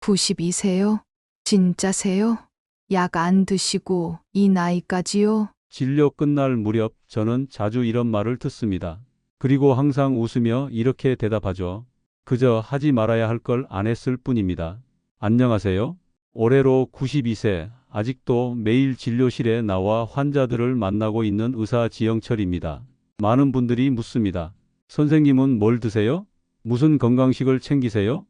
92세요? 진짜세요? 약 안 드시고 이 나이까지요? 진료 끝날 무렵 저는 자주 이런 말을 듣습니다. 그리고 항상 웃으며 이렇게 대답하죠. 그저 하지 말아야 할 걸 안 했을 뿐입니다. 안녕하세요. 올해로 92세, 아직도 매일 진료실에 나와 환자들을 만나고 있는 의사 지영철입니다. 많은 분들이 묻습니다. 선생님은 뭘 드세요? 무슨 건강식을 챙기세요?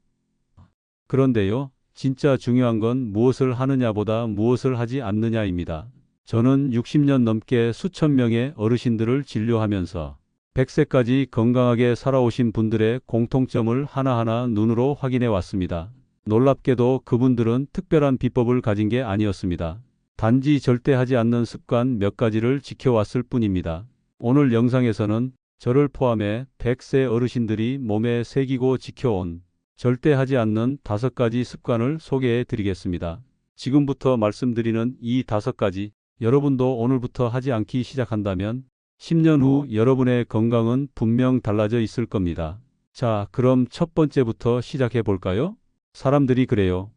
그런데요, 진짜 중요한 건 무엇을 하느냐보다 무엇을 하지 않느냐입니다. 저는 60년 넘게 수천 명의 어르신들을 진료하면서 100세까지 건강하게 살아오신 분들의 공통점을 하나하나 눈으로 확인해 왔습니다. 놀랍게도 그분들은 특별한 비법을 가진 게 아니었습니다. 단지 절대 하지 않는 습관 몇 가지를 지켜왔을 뿐입니다. 오늘 영상에서는 저를 포함해 100세 어르신들이 몸에 새기고 지켜온 절대 하지 않는 5가지 습관을 소개해 드리겠습니다. 지금부터 말씀드리는 이 5가지, 여러분도 오늘부터 하지 않기 시작한다면 10년 후 여러분의 건강은 분명 달라져 있을 겁니다. 자, 그럼 첫 번째부터 시작해 볼까요? 사람들이 그래요.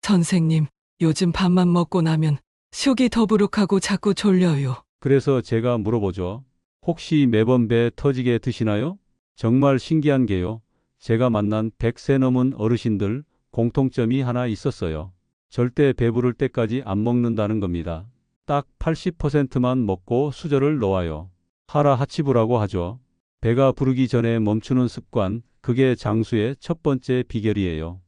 선생님, 요즘 밥만 먹고 나면 속이 더부룩하고 자꾸 졸려요. 그래서 제가 물어보죠. 혹시 매번 배 터지게 드시나요? 정말 신기한 게요. 제가 만난 100세 넘은 어르신들 공통점이 하나 있었어요. 절대 배부를 때까지 안 먹는다는 겁니다. 딱 80%만 먹고 수저를 놓아요. 하라 하치부라고 하죠. 배가 부르기 전에 멈추는 습관, 그게 장수의 첫 번째 비결이에요.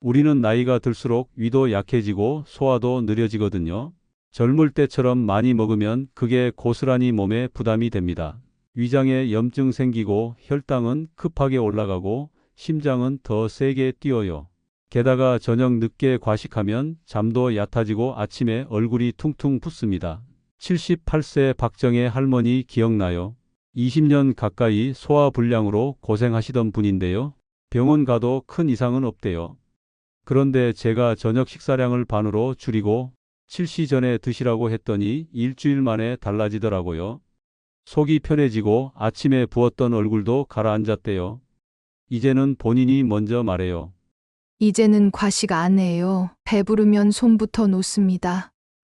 우리는 나이가 들수록 위도 약해지고 소화도 느려지거든요. 젊을 때처럼 많이 먹으면 그게 고스란히 몸에 부담이 됩니다. 위장에 염증 생기고 혈당은 급하게 올라가고 심장은 더 세게 뛰어요. 게다가 저녁 늦게 과식하면 잠도 얕아지고 아침에 얼굴이 퉁퉁 붓습니다. 78세 박정혜 할머니 기억나요? 20년 가까이 소화불량으로 고생하시던 분인데요. 병원 가도 큰 이상은 없대요. 그런데 제가 저녁 식사량을 반으로 줄이고 7시 전에 드시라고 했더니 일주일 만에 달라지더라고요. 속이 편해지고 아침에 부었던 얼굴도 가라앉았대요. 이제는 본인이 먼저 말해요. 이제는 과식 안 해요. 배부르면 손부터 놓습니다.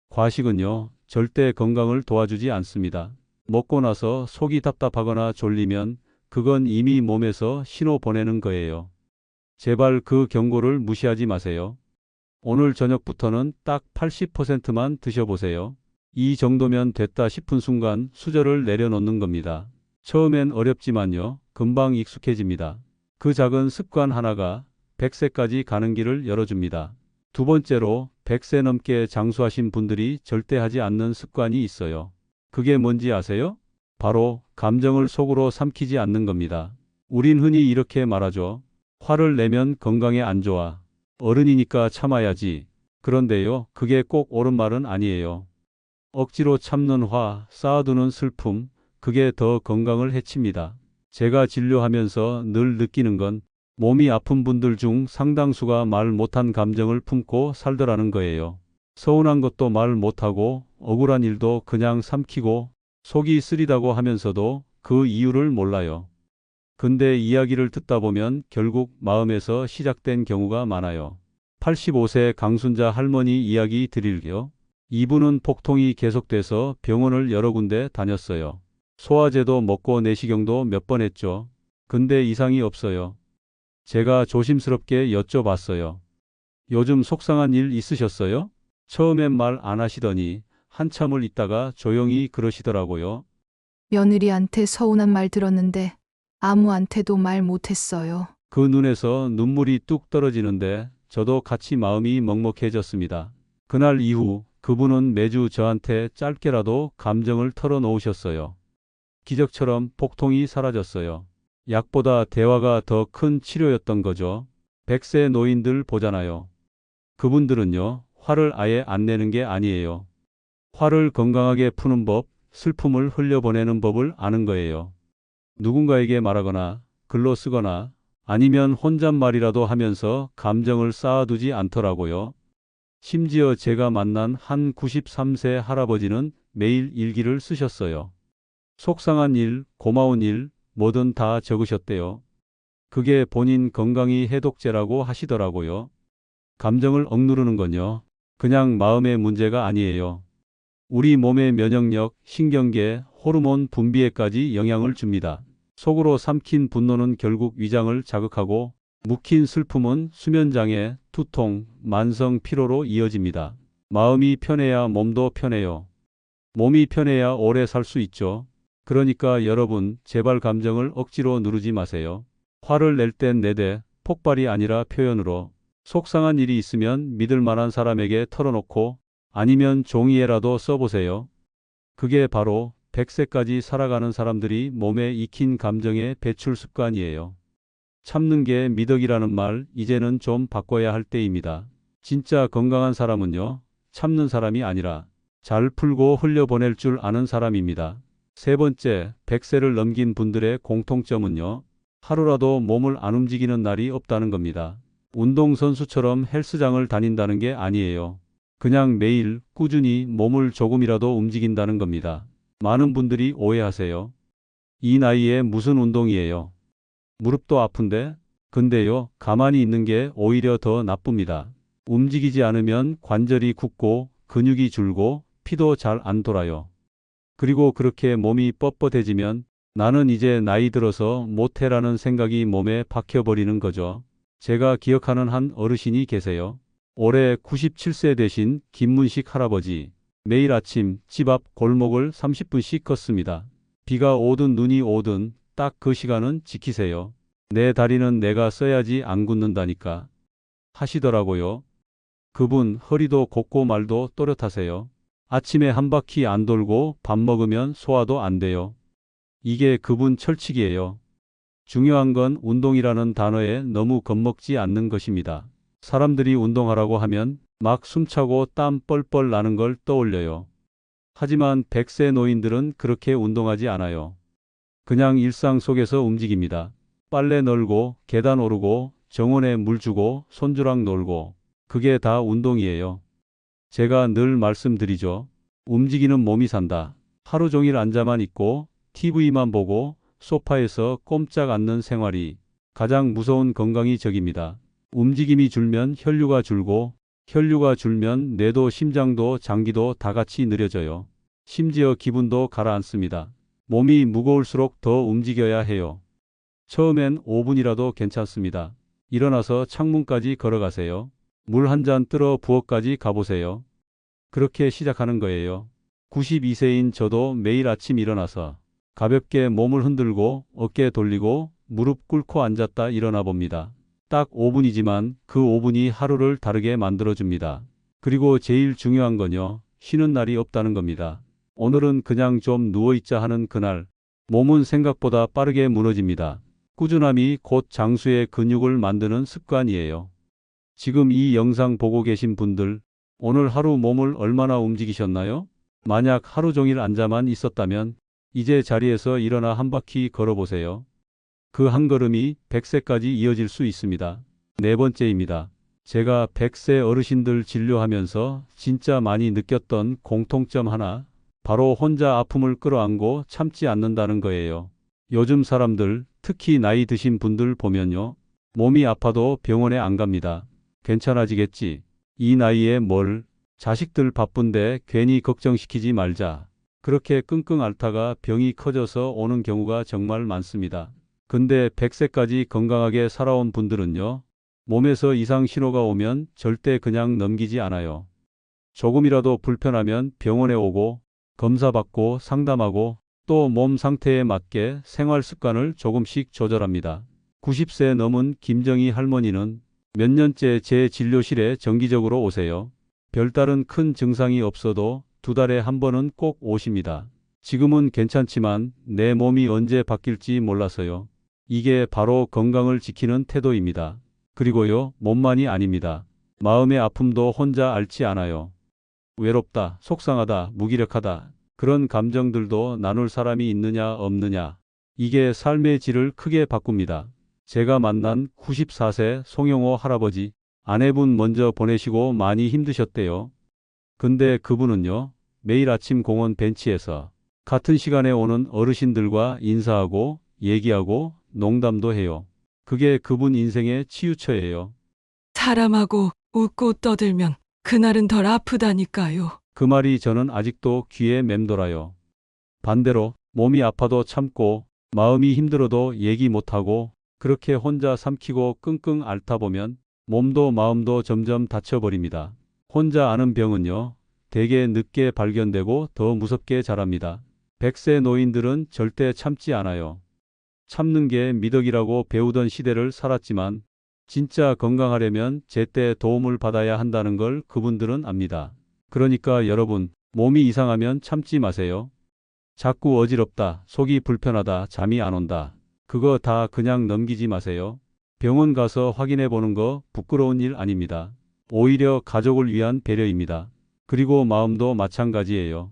과식은요, 절대 건강을 도와주지 않습니다. 먹고 나서 속이 답답하거나 졸리면 그건 이미 몸에서 신호 보내는 거예요. 제발 그 경고를 무시하지 마세요. 오늘 저녁부터는 딱 80%만 드셔보세요. 이 정도면 됐다 싶은 순간 수저를 내려놓는 겁니다. 처음엔 어렵지만요, 금방 익숙해집니다. 그 작은 습관 하나가 100세까지 가는 길을 열어줍니다. 두 번째로 100세 넘게 장수하신 분들이 절대 하지 않는 습관이 있어요. 그게 뭔지 아세요? 바로 감정을 속으로 삼키지 않는 겁니다. 우린 흔히 이렇게 말하죠. 화를 내면 건강에 안 좋아. 어른이니까 참아야지. 그런데요, 그게 꼭 옳은 말은 아니에요. 억지로 참는 화, 쌓아두는 슬픔, 그게 더 건강을 해칩니다. 제가 진료하면서 늘 느끼는 건 몸이 아픈 분들 중 상당수가 말 못한 감정을 품고 살더라는 거예요. 서운한 것도 말 못하고 억울한 일도 그냥 삼키고 속이 쓰리다고 하면서도 그 이유를 몰라요. 근데 이야기를 듣다 보면 결국 마음에서 시작된 경우가 많아요. 85세 강순자 할머니 이야기 드릴게요. 이분은 복통이 계속돼서 병원을 여러 군데 다녔어요. 소화제도 먹고 내시경도 몇 번 했죠. 근데 이상이 없어요. 제가 조심스럽게 여쭤봤어요. 요즘 속상한 일 있으셨어요? 처음엔 말 안 하시더니 한참을 있다가 조용히 그러시더라고요. 며느리한테 서운한 말 들었는데 아무한테도 말 못했어요. 그 눈에서 눈물이 뚝 떨어지는데 저도 같이 마음이 먹먹해졌습니다. 그날 이후 그분은 매주 저한테 짧게라도 감정을 털어놓으셨어요. 기적처럼 복통이 사라졌어요. 약보다 대화가 더 큰 치료였던 거죠. 100세 노인들 보잖아요. 그분들은요, 화를 아예 안 내는 게 아니에요. 화를 건강하게 푸는 법, 슬픔을 흘려보내는 법을 아는 거예요. 누군가에게 말하거나 글로 쓰거나 아니면 혼잣말이라도 하면서 감정을 쌓아두지 않더라고요. 심지어 제가 만난 한 93세 할아버지는 매일 일기를 쓰셨어요. 속상한 일, 고마운 일, 뭐든 다 적으셨대요. 그게 본인 건강이 해독제라고 하시더라고요. 감정을 억누르는 건요. 그냥 마음의 문제가 아니에요. 우리 몸의 면역력, 신경계, 호르몬 분비에까지 영향을 줍니다. 속으로 삼킨 분노는 결국 위장을 자극하고 묵힌 슬픔은 수면장애, 두통, 만성 피로로 이어집니다. 마음이 편해야 몸도 편해요. 몸이 편해야 오래 살 수 있죠. 그러니까 여러분, 제발 감정을 억지로 누르지 마세요. 화를 낼 땐 내되 폭발이 아니라 표현으로. 속상한 일이 있으면 믿을 만한 사람에게 털어놓고 아니면 종이에라도 써보세요. 그게 바로 100세까지 살아가는 사람들이 몸에 익힌 감정의 배출 습관이에요. 참는 게 미덕이라는 말 이제는 좀 바꿔야 할 때입니다. 진짜 건강한 사람은요, 참는 사람이 아니라 잘 풀고 흘려보낼 줄 아는 사람입니다. 세 번째, 100세를 넘긴 분들의 공통점은요, 하루라도 몸을 안 움직이는 날이 없다는 겁니다. 운동선수처럼 헬스장을 다닌다는 게 아니에요. 그냥 매일 꾸준히 몸을 조금이라도 움직인다는 겁니다. 많은 분들이 오해하세요. 이 나이에 무슨 운동이에요? 무릎도 아픈데? 근데요, 가만히 있는 게 오히려 더 나쁩니다. 움직이지 않으면 관절이 굳고 근육이 줄고 피도 잘 안 돌아요. 그리고 그렇게 몸이 뻣뻣해지면 나는 이제 나이 들어서 못해라는 생각이 몸에 박혀버리는 거죠. 제가 기억하는 한 어르신이 계세요. 올해 97세 되신 김문식 할아버지. 매일 아침 집 앞 골목을 30분씩 걷습니다. 비가 오든 눈이 오든 딱 그 시간은 지키세요. 내 다리는 내가 써야지 안 굳는다니까 하시더라고요. 그분 허리도 곱고 말도 또렷하세요. 아침에 한 바퀴 안 돌고 밥 먹으면 소화도 안 돼요. 이게 그분 철칙이에요. 중요한 건 운동이라는 단어에 너무 겁먹지 않는 것입니다. 사람들이 운동하라고 하면 막 숨차고 땀 뻘뻘 나는 걸 떠올려요. 하지만 100세 노인들은 그렇게 운동하지 않아요. 그냥 일상 속에서 움직입니다. 빨래 널고, 계단 오르고, 정원에 물 주고, 손주랑 놀고. 그게 다 운동이에요. 제가 늘 말씀드리죠. 움직이는 몸이 산다. 하루 종일 앉아만 있고, TV만 보고, 소파에서 꼼짝 않는 생활이 가장 무서운 건강이 적입니다. 움직임이 줄면 혈류가 줄고 혈류가 줄면 뇌도 심장도 장기도 다 같이 느려져요. 심지어 기분도 가라앉습니다. 몸이 무거울수록 더 움직여야 해요. 처음엔 5분이라도 괜찮습니다. 일어나서 창문까지 걸어가세요. 물 한 잔 뜨러 부엌까지 가보세요. 그렇게 시작하는 거예요. 92세인 저도 매일 아침 일어나서 가볍게 몸을 흔들고 어깨 돌리고 무릎 꿇고 앉았다 일어나 봅니다. 딱 5분이지만 그 5분이 하루를 다르게 만들어줍니다. 그리고 제일 중요한 건요, 쉬는 날이 없다는 겁니다. 오늘은 그냥 좀 누워있자 하는 그날, 몸은 생각보다 빠르게 무너집니다. 꾸준함이 곧 장수의 근육을 만드는 습관이에요. 지금 이 영상 보고 계신 분들, 오늘 하루 몸을 얼마나 움직이셨나요? 만약 하루 종일 앉아만 있었다면 이제 자리에서 일어나 한 바퀴 걸어보세요. 그 한 걸음이 100세까지 이어질 수 있습니다. 네 번째입니다. 제가 100세 어르신들 진료하면서 진짜 많이 느꼈던 공통점 하나, 바로 혼자 아픔을 끌어안고 참지 않는다는 거예요. 요즘 사람들, 특히 나이 드신 분들 보면요, 몸이 아파도 병원에 안 갑니다. 괜찮아지겠지. 이 나이에 뭘, 자식들 바쁜데 괜히 걱정시키지 말자. 그렇게 끙끙 앓다가 병이 커져서 오는 경우가 정말 많습니다. 근데 100세까지 건강하게 살아온 분들은요, 몸에서 이상 신호가 오면 절대 그냥 넘기지 않아요. 조금이라도 불편하면 병원에 오고, 검사받고 상담하고, 또 몸 상태에 맞게 생활 습관을 조금씩 조절합니다. 90세 넘은 김정희 할머니는 몇 년째 제 진료실에 정기적으로 오세요. 별다른 큰 증상이 없어도 2달에 한 번은 꼭 오십니다. 지금은 괜찮지만 내 몸이 언제 바뀔지 몰라서요. 이게 바로 건강을 지키는 태도입니다. 그리고요, 몸만이 아닙니다. 마음의 아픔도 혼자 앓지 않아요. 외롭다, 속상하다, 무기력하다. 그런 감정들도 나눌 사람이 있느냐 없느냐. 이게 삶의 질을 크게 바꿉니다. 제가 만난 94세 송영호 할아버지, 아내분 먼저 보내시고 많이 힘드셨대요. 근데 그분은요, 매일 아침 공원 벤치에서 같은 시간에 오는 어르신들과 인사하고 얘기하고 농담도 해요. 그게 그분 인생의 치유처예요. 사람하고 웃고 떠들면 그날은 덜 아프다니까요. 그 말이 저는 아직도 귀에 맴돌아요. 반대로 몸이 아파도 참고 마음이 힘들어도 얘기 못하고 그렇게 혼자 삼키고 끙끙 앓다 보면 몸도 마음도 점점 다쳐버립니다. 혼자 아는 병은요, 되게 늦게 발견되고 더 무섭게 자랍니다. 100세 노인들은 절대 참지 않아요. 참는 게 미덕이라고 배우던 시대를 살았지만 진짜 건강하려면 제때 도움을 받아야 한다는 걸 그분들은 압니다. 그러니까 여러분, 몸이 이상하면 참지 마세요. 자꾸 어지럽다, 속이 불편하다, 잠이 안 온다. 그거 다 그냥 넘기지 마세요. 병원 가서 확인해 보는 거 부끄러운 일 아닙니다. 오히려 가족을 위한 배려입니다. 그리고 마음도 마찬가지예요.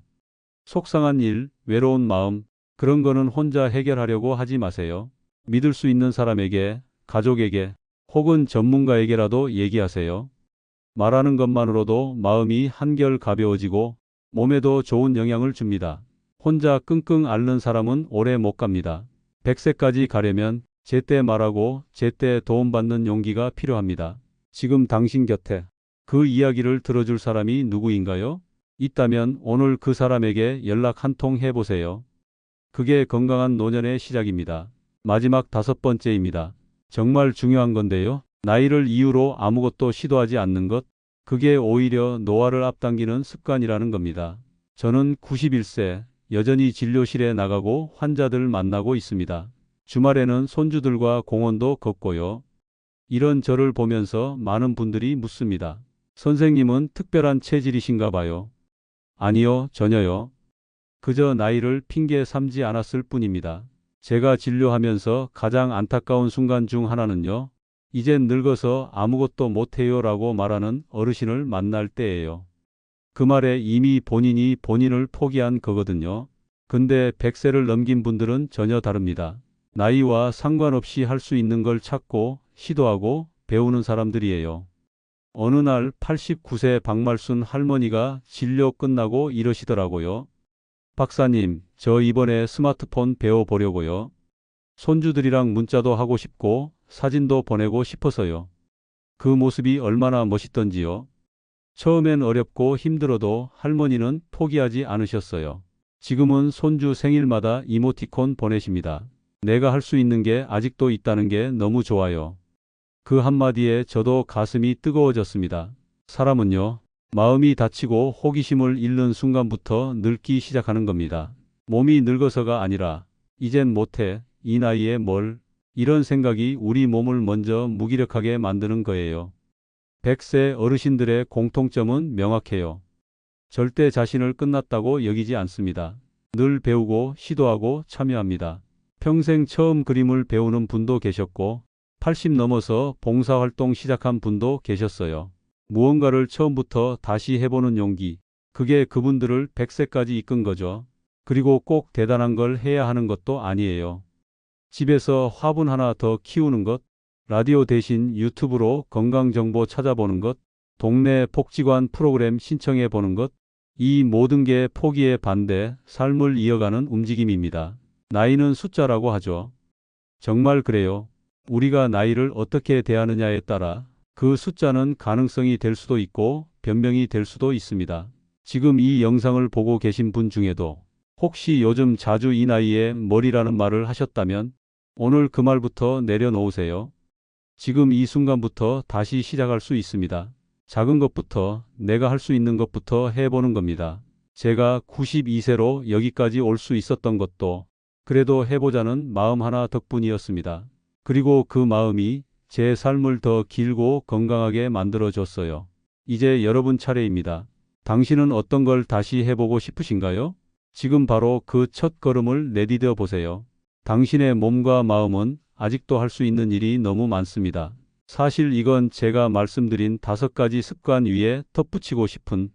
속상한 일, 외로운 마음, 그런 거는 혼자 해결하려고 하지 마세요. 믿을 수 있는 사람에게, 가족에게, 혹은 전문가에게라도 얘기하세요. 말하는 것만으로도 마음이 한결 가벼워지고 몸에도 좋은 영향을 줍니다. 혼자 끙끙 앓는 사람은 오래 못 갑니다. 100세까지 가려면 제때 말하고 제때 도움받는 용기가 필요합니다. 지금 당신 곁에 그 이야기를 들어줄 사람이 누구인가요? 있다면 오늘 그 사람에게 연락 한 통 해보세요. 그게 건강한 노년의 시작입니다. 마지막 5번째입니다. 정말 중요한 건데요. 나이를 이유로 아무것도 시도하지 않는 것, 그게 오히려 노화를 앞당기는 습관이라는 겁니다. 저는 91세, 여전히 진료실에 나가고 환자들 만나고 있습니다. 주말에는 손주들과 공원도 걷고요. 이런 저를 보면서 많은 분들이 묻습니다. 선생님은 특별한 체질이신가 봐요. 아니요, 전혀요. 그저 나이를 핑계 삼지 않았을 뿐입니다. 제가 진료하면서 가장 안타까운 순간 중 하나는요. 이젠 늙어서 아무것도 못해요 라고 말하는 어르신을 만날 때예요. 그 말에 이미 본인이 본인을 포기한 거거든요. 근데 100세를 넘긴 분들은 전혀 다릅니다. 나이와 상관없이 할 수 있는 걸 찾고 시도하고 배우는 사람들이에요. 어느 날 89세 박말순 할머니가 진료 끝나고 이러시더라고요. 박사님, 저 이번에 스마트폰 배워보려고요. 손주들이랑 문자도 하고 싶고 사진도 보내고 싶어서요. 그 모습이 얼마나 멋있던지요. 처음엔 어렵고 힘들어도 할머니는 포기하지 않으셨어요. 지금은 손주 생일마다 이모티콘 보내십니다. 내가 할 수 있는 게 아직도 있다는 게 너무 좋아요. 그 한마디에 저도 가슴이 뜨거워졌습니다. 사람은요, 마음이 다치고 호기심을 잃는 순간부터 늙기 시작하는 겁니다. 몸이 늙어서가 아니라 이젠 못해, 이 나이에 뭘, 이런 생각이 우리 몸을 먼저 무기력하게 만드는 거예요. 100세 어르신들의 공통점은 명확해요. 절대 자신을 끝났다고 여기지 않습니다. 늘 배우고 시도하고 참여합니다. 평생 처음 그림을 배우는 분도 계셨고 80 넘어서 봉사활동 시작한 분도 계셨어요. 무언가를 처음부터 다시 해보는 용기, 그게 그분들을 100세까지 이끈 거죠. 그리고 꼭 대단한 걸 해야 하는 것도 아니에요. 집에서 화분 하나 더 키우는 것, 라디오 대신 유튜브로 건강정보 찾아보는 것, 동네 복지관 프로그램 신청해 보는 것, 이 모든 게 포기에 반대, 삶을 이어가는 움직임입니다. 나이는 숫자라고 하죠. 정말 그래요. 우리가 나이를 어떻게 대하느냐에 따라 그 숫자는 가능성이 될 수도 있고 변명이 될 수도 있습니다. 지금 이 영상을 보고 계신 분 중에도 혹시 요즘 자주 이 나이에 머리라는 말을 하셨다면 오늘 그 말부터 내려놓으세요. 지금 이 순간부터 다시 시작할 수 있습니다. 작은 것부터 내가 할 수 있는 것부터 해보는 겁니다. 제가 92세로 여기까지 올 수 있었던 것도 그래도 해보자는 마음 하나 덕분이었습니다. 그리고 그 마음이 제 삶을 더 길고 건강하게 만들어줬어요. 이제 여러분 차례입니다. 당신은 어떤 걸 다시 해보고 싶으신가요? 지금 바로 그 첫 걸음을 내디뎌 보세요. 당신의 몸과 마음은 아직도 할 수 있는 일이 너무 많습니다. 사실 이건 제가 말씀드린 5가지 습관 위에 덧붙이고 싶은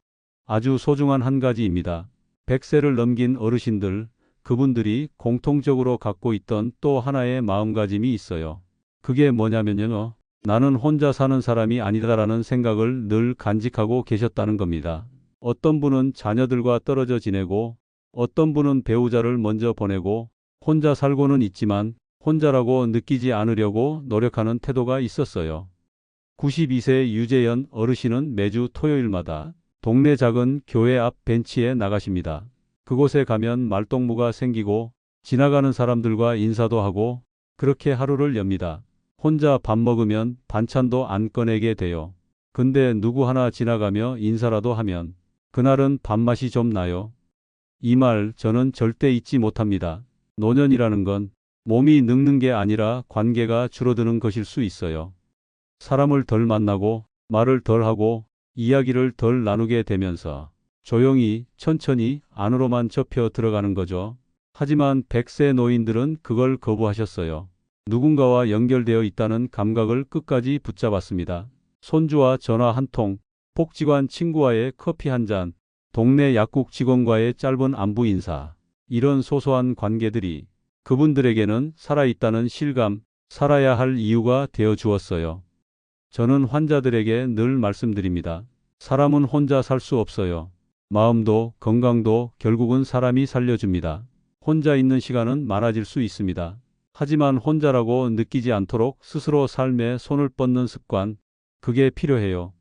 아주 소중한 한 가지입니다. 100세를 넘긴 어르신들, 그분들이 공통적으로 갖고 있던 또 하나의 마음가짐이 있어요. 그게 뭐냐면요. 나는 혼자 사는 사람이 아니다라는 생각을 늘 간직하고 계셨다는 겁니다. 어떤 분은 자녀들과 떨어져 지내고 어떤 분은 배우자를 먼저 보내고 혼자 살고는 있지만 혼자라고 느끼지 않으려고 노력하는 태도가 있었어요. 92세 유재현 어르신은 매주 토요일마다 동네 작은 교회 앞 벤치에 나가십니다. 그곳에 가면 말동무가 생기고 지나가는 사람들과 인사도 하고 그렇게 하루를 엽니다. 혼자 밥 먹으면 반찬도 안 꺼내게 돼요. 근데 누구 하나 지나가며 인사라도 하면 그날은 밥맛이 좀 나요. 이 말 저는 절대 잊지 못합니다. 노년이라는 건 몸이 늙는 게 아니라 관계가 줄어드는 것일 수 있어요. 사람을 덜 만나고 말을 덜 하고 이야기를 덜 나누게 되면서 조용히 천천히 안으로만 접혀 들어가는 거죠. 하지만 100세 노인들은 그걸 거부하셨어요. 누군가와 연결되어 있다는 감각을 끝까지 붙잡았습니다. 손주와 전화 한 통, 복지관 친구와의 커피 한 잔, 동네 약국 직원과의 짧은 안부 인사. 이런 소소한 관계들이 그분들에게는 살아있다는 실감, 살아야 할 이유가 되어 주었어요. 저는 환자들에게 늘 말씀드립니다. 사람은 혼자 살 수 없어요. 마음도 건강도 결국은 사람이 살려줍니다. 혼자 있는 시간은 많아질 수 있습니다. 하지만 혼자라고 느끼지 않도록 스스로 삶에 손을 뻗는 습관, 그게 필요해요.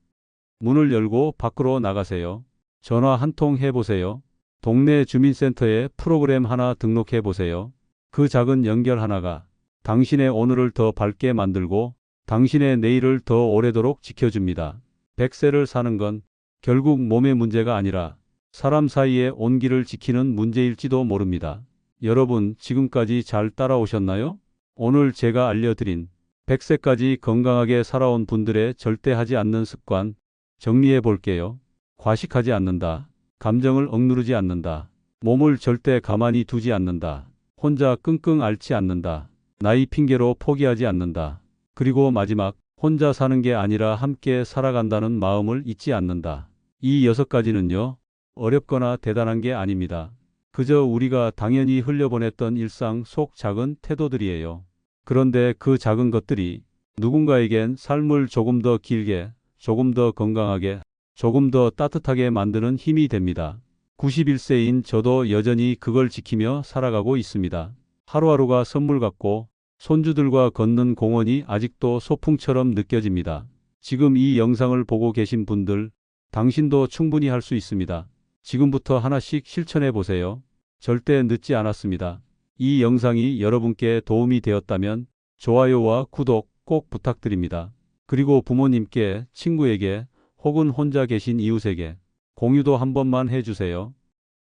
문을 열고 밖으로 나가세요. 전화 한 통 해보세요. 동네 주민센터에 프로그램 하나 등록해 보세요. 그 작은 연결 하나가 당신의 오늘을 더 밝게 만들고 당신의 내일을 더 오래도록 지켜줍니다. 100세를 사는 건 결국 몸의 문제가 아니라 사람 사이의 온기를 지키는 문제일지도 모릅니다. 여러분, 지금까지 잘 따라오셨나요? 오늘 제가 알려드린 100세까지 건강하게 살아온 분들의 절대 하지 않는 습관 정리해 볼게요. 과식하지 않는다. 감정을 억누르지 않는다. 몸을 절대 가만히 두지 않는다. 혼자 끙끙 앓지 않는다. 나이 핑계로 포기하지 않는다. 그리고 마지막, 혼자 사는 게 아니라 함께 살아간다는 마음을 잊지 않는다. 이 6가지는요, 어렵거나 대단한 게 아닙니다. 그저 우리가 당연히 흘려보냈던 일상 속 작은 태도들이에요. 그런데 그 작은 것들이 누군가에겐 삶을 조금 더 길게, 조금 더 건강하게, 조금 더 따뜻하게 만드는 힘이 됩니다. 91세인 저도 여전히 그걸 지키며 살아가고 있습니다. 하루하루가 선물 같고 손주들과 걷는 공원이 아직도 소풍처럼 느껴집니다. 지금 이 영상을 보고 계신 분들, 당신도 충분히 할 수 있습니다. 지금부터 하나씩 실천해 보세요. 절대 늦지 않았습니다. 이 영상이 여러분께 도움이 되었다면 좋아요와 구독 꼭 부탁드립니다. 그리고 부모님께, 친구에게 혹은 혼자 계신 이웃에게 공유도 한 번만 해주세요.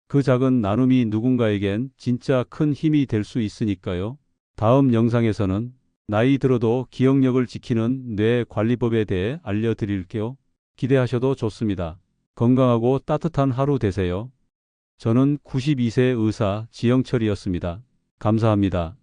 그 작은 나눔이 누군가에겐 진짜 큰 힘이 될 수 있으니까요. 다음 영상에서는 나이 들어도 기억력을 지키는 뇌 관리법에 대해 알려드릴게요. 기대하셔도 좋습니다. 건강하고 따뜻한 하루 되세요. 저는 92세 의사 지영철이었습니다. 감사합니다.